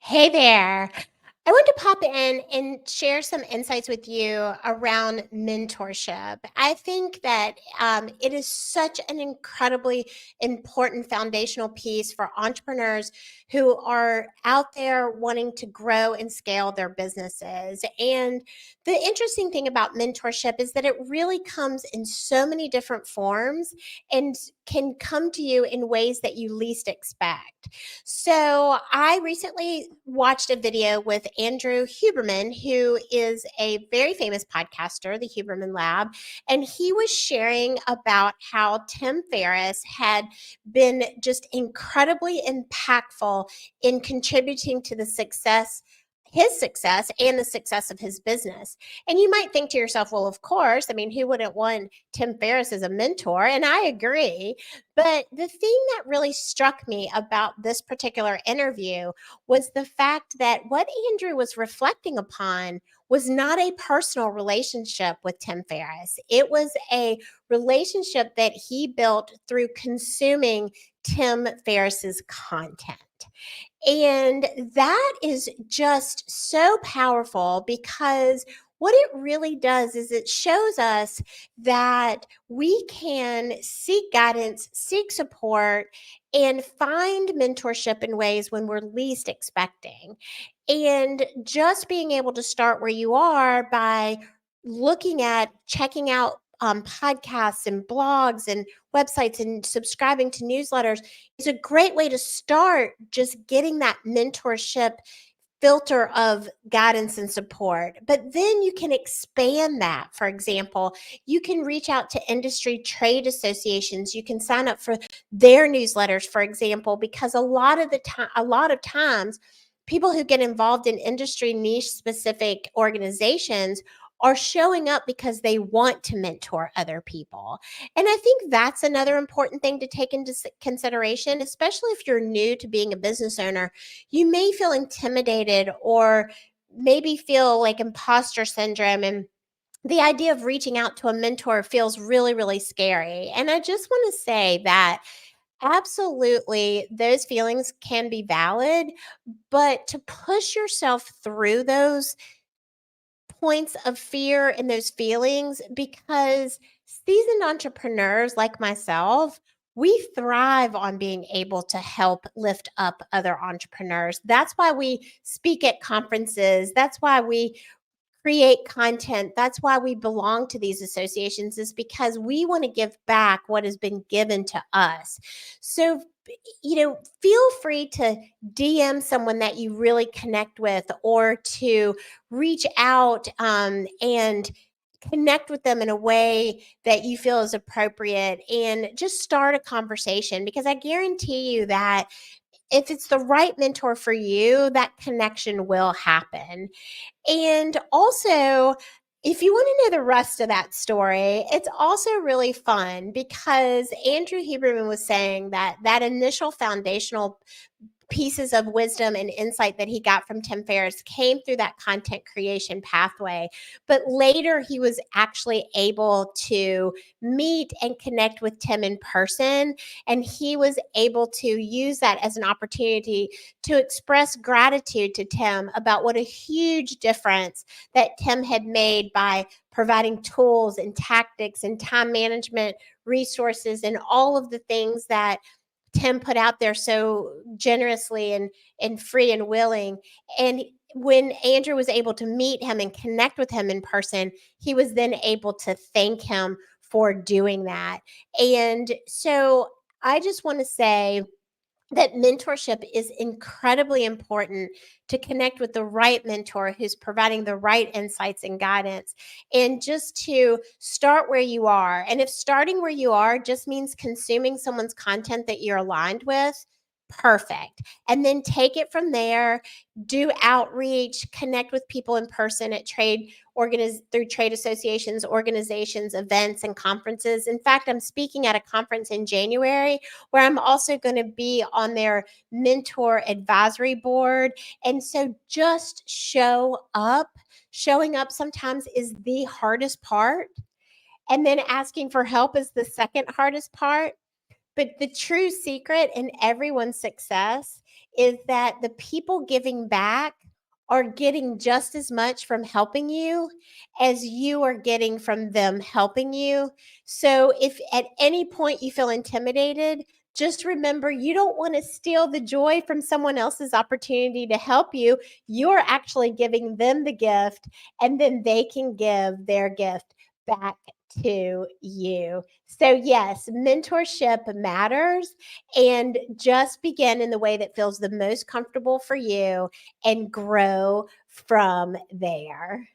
Hey there. I want to pop in and share some insights with you around mentorship. I think that it is such an incredibly important foundational piece for entrepreneurs who are out there wanting to grow and scale their businesses. And the interesting thing about mentorship is that it really comes in so many different forms and can come to you in ways that you least expect. So I recently watched a video with Andrew Huberman, who is a very famous podcaster, the Huberman Lab, and he was sharing about how Tim Ferriss had been just incredibly impactful in contributing to the success his success and the success of his business. And you might think to yourself, well, of course, I mean, who wouldn't want Tim Ferriss as a mentor? And I agree. But the thing that really struck me about this particular interview was the fact that what Andrew was reflecting upon was not a personal relationship with Tim Ferriss. It was a relationship that he built through consuming Tim Ferriss's content. And that is just so powerful because what it really does is it shows us that we can seek guidance, seek support, and find mentorship in ways when we're least expecting. And just being able to start where you are by looking at checking out podcasts and blogs and websites and subscribing to newsletters is a great way to start just getting that mentorship filter of guidance and support. But then you can expand that. For example, you can reach out to industry trade associations. You can sign up for their newsletters, for example, because a lot of times people who get involved in industry niche specific organizations are showing up because they want to mentor other people. And I think that's another important thing to take into consideration, especially if you're new to being a business owner. You may feel intimidated or maybe feel like imposter syndrome, and the idea of reaching out to a mentor feels really, really scary. And I just want to say that absolutely those feelings can be valid, but to push yourself through those points of fear and those feelings, because seasoned entrepreneurs like myself, we thrive on being able to help lift up other entrepreneurs. That's why we speak at conferences. That's why we create content. That's why we belong to these associations, is because we want to give back what has been given to us. So, feel free to DM someone that you really connect with, or to reach out and connect with them in a way that you feel is appropriate, and just start a conversation, because I guarantee you that if it's the right mentor for you, that connection will happen. And also, if you want to know the rest of that story, it's also really fun because Andrew Huberman was saying that that initial foundational pieces of wisdom and insight that he got from Tim Ferriss came through that content creation pathway. But later, he was actually able to meet and connect with Tim in person. And he was able to use that as an opportunity to express gratitude to Tim about what a huge difference that Tim had made by providing tools and tactics and time management resources and all of the things that Tim put out there so generously and free and willing. And when Andrew was able to meet him and connect with him in person, he was then able to thank him for doing that. And so I just want to say that mentorship is incredibly important, to connect with the right mentor who's providing the right insights and guidance, and just to start where you are. And if starting where you are just means consuming someone's content that you're aligned with, perfect. And then take it from there, do outreach, connect with people in person at through trade associations, organizations, events, and conferences. In fact, I'm speaking at a conference in January where I'm also going to be on their mentor advisory board. And so just show up. Showing up sometimes is the hardest part. And then asking for help is the second hardest part. But the true secret in everyone's success is that the people giving back are getting just as much from helping you as you are getting from them helping you. So if at any point you feel intimidated, just remember you don't want to steal the joy from someone else's opportunity to help you. You're actually giving them the gift, and then they can give their gift back to you. So, yes, mentorship matters, and just begin in the way that feels the most comfortable for you and grow from there.